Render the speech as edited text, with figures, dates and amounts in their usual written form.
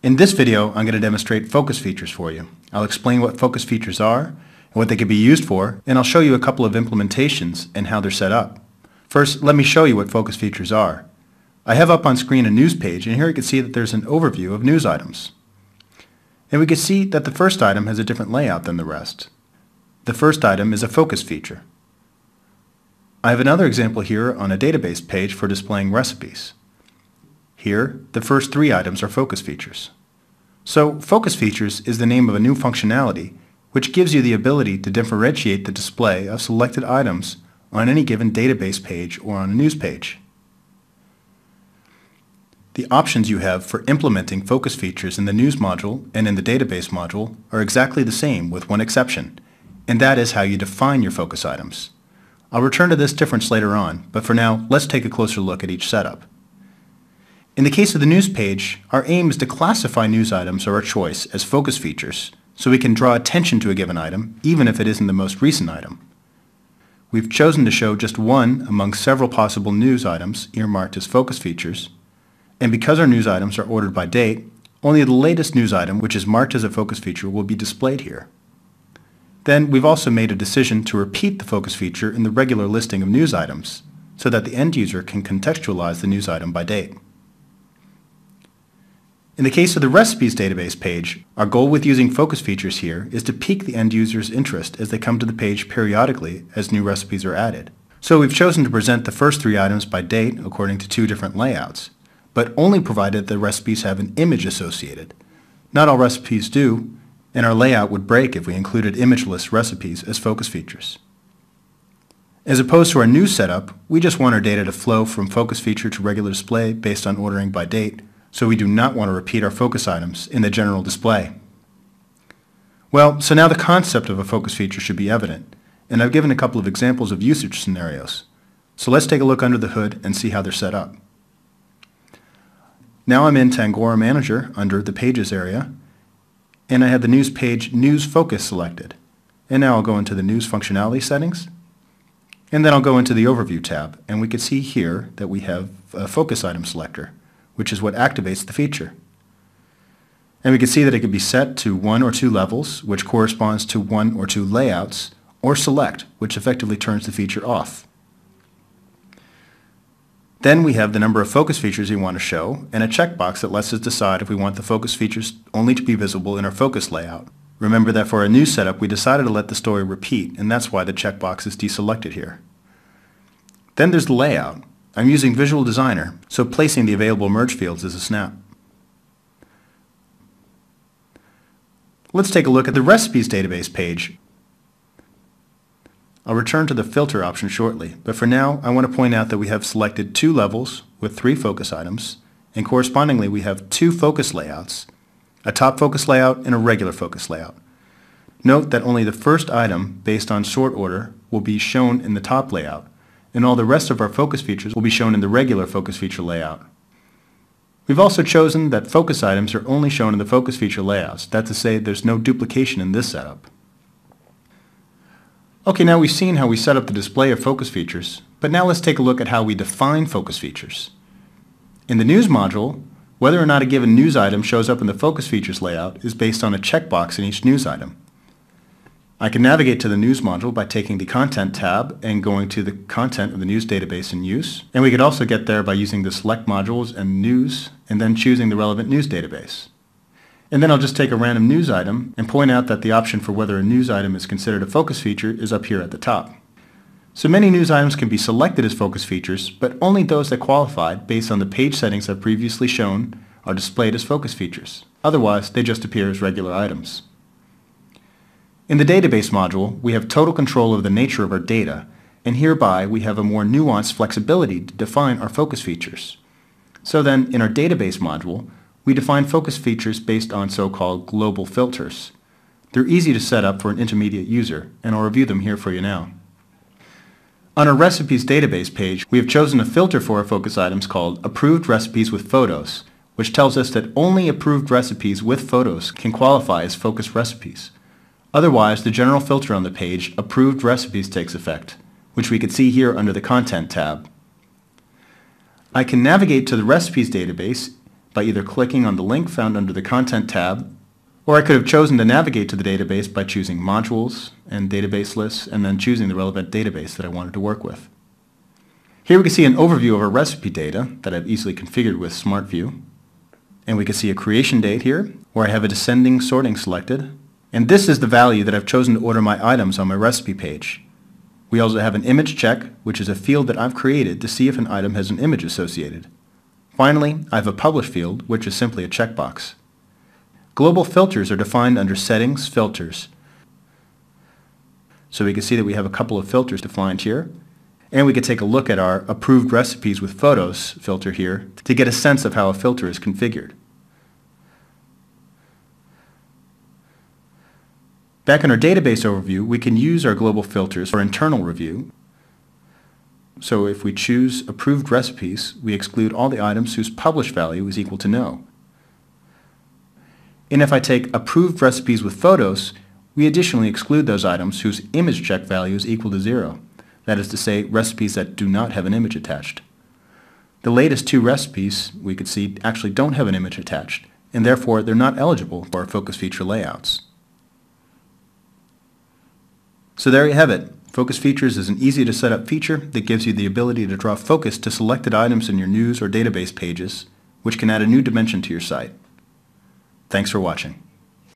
In this video, I'm going to demonstrate focus features for you. I'll explain what focus features are and what they can be used for, and I'll show you a couple of implementations and how they're set up. First, let me show you what focus features are. I have up on screen a news page, and here you can see that there's an overview of news items. And we can see that the first item has a different layout than the rest. The first item is a focus feature. I have another example here on a database page for displaying recipes. Here, the first three items are focus features. So, focus features is the name of a new functionality which gives you the ability to differentiate the display of selected items on any given database page or on a news page. The options you have for implementing focus features in the news module and in the database module are exactly the same with one exception, and that is how you define your focus items. I'll return to this difference later on, but for now, let's take a closer look at each setup. In the case of the news page, our aim is to classify news items of our choice as focus features so we can draw attention to a given item even if it isn't the most recent item. We've chosen to show just one among several possible news items earmarked as focus features, and because our news items are ordered by date, only the latest news item which is marked as a focus feature will be displayed here. Then we've also made a decision to repeat the focus feature in the regular listing of news items so that the end user can contextualize the news item by date. In the case of the recipes database page, our goal with using focus features here is to pique the end user's interest as they come to the page periodically as new recipes are added. So we've chosen to present the first three items by date according to two different layouts, but only provided the recipes have an image associated. Not all recipes do, and our layout would break if we included imageless recipes as focus features. As opposed to our new setup, we just want our data to flow from focus feature to regular display based on ordering by date, so we do not want to repeat our focus items in the general display. Well, so now the concept of a focus feature should be evident, and I've given a couple of examples of usage scenarios. So let's take a look under the hood and see how they're set up. Now I'm in Tangora Manager under the Pages area, and I have the news page News Focus selected. And now I'll go into the News Functionality settings, and then I'll go into the Overview tab, and we can see here that we have a focus item selector, which is what activates the feature. And we can see that it can be set to one or two levels, which corresponds to one or two layouts, or select, which effectively turns the feature off. Then we have the number of focus features we want to show, and a checkbox that lets us decide if we want the focus features only to be visible in our focus layout. Remember that for a new setup, we decided to let the story repeat, and that's why the checkbox is deselected here. Then there's the layout. I'm using Visual Designer, so placing the available merge fields is a snap. Let's take a look at the Recipes database page. I'll return to the Filter option shortly, but for now I want to point out that we have selected two levels with three focus items, and correspondingly we have two focus layouts, a top focus layout and a regular focus layout. Note that only the first item based on sort order will be shown in the top layout, and all the rest of our focus features will be shown in the regular focus feature layout. We've also chosen that focus items are only shown in the focus feature layouts. That's to say there's no duplication in this setup. Okay, now we've seen how we set up the display of focus features, but now let's take a look at how we define focus features. In the News module, whether or not a given news item shows up in the focus features layout is based on a checkbox in each news item. I can navigate to the News module by taking the Content tab and going to the content of the news database in use. And we could also get there by using the Select Modules and News, and then choosing the relevant news database. And then I'll just take a random news item and point out that the option for whether a news item is considered a focus feature is up here at the top. So many news items can be selected as focus features, but only those that qualified based on the page settings I've previously shown are displayed as focus features. Otherwise, they just appear as regular items. In the database module, we have total control of the nature of our data, and hereby we have a more nuanced flexibility to define our focus features. So then, in our database module, we define focus features based on so-called global filters. They're easy to set up for an intermediate user, and I'll review them here for you now. On our Recipes database page, we have chosen a filter for our focus items called Approved Recipes with Photos, which tells us that only approved recipes with photos can qualify as focus recipes. Otherwise, the general filter on the page, Approved Recipes, takes effect, which we can see here under the Content tab. I can navigate to the Recipes database by either clicking on the link found under the Content tab, or I could have chosen to navigate to the database by choosing Modules and Database Lists and then choosing the relevant database that I wanted to work with. Here we can see an overview of our recipe data that I've easily configured with SmartView. And we can see a creation date here where I have a descending sorting selected. And this is the value that I've chosen to order my items on my recipe page. We also have an image check, which is a field that I've created to see if an item has an image associated. Finally, I have a publish field, which is simply a checkbox. Global filters are defined under Settings, Filters. So we can see that we have a couple of filters defined here. And we can take a look at our Approved Recipes with Photos filter here to get a sense of how a filter is configured. Back in our database overview, we can use our global filters for internal review. So if we choose Approved Recipes, we exclude all the items whose publish value is equal to no. And if I take Approved Recipes with Photos, we additionally exclude those items whose image check value is equal to 0. That is to say, recipes that do not have an image attached. The latest 2 recipes, we could see, actually don't have an image attached, and therefore they're not eligible for our focus feature layouts. So there you have it. Focus Features is an easy to set up feature that gives you the ability to draw focus to selected items in your news or database pages, which can add a new dimension to your site. Thanks for watching.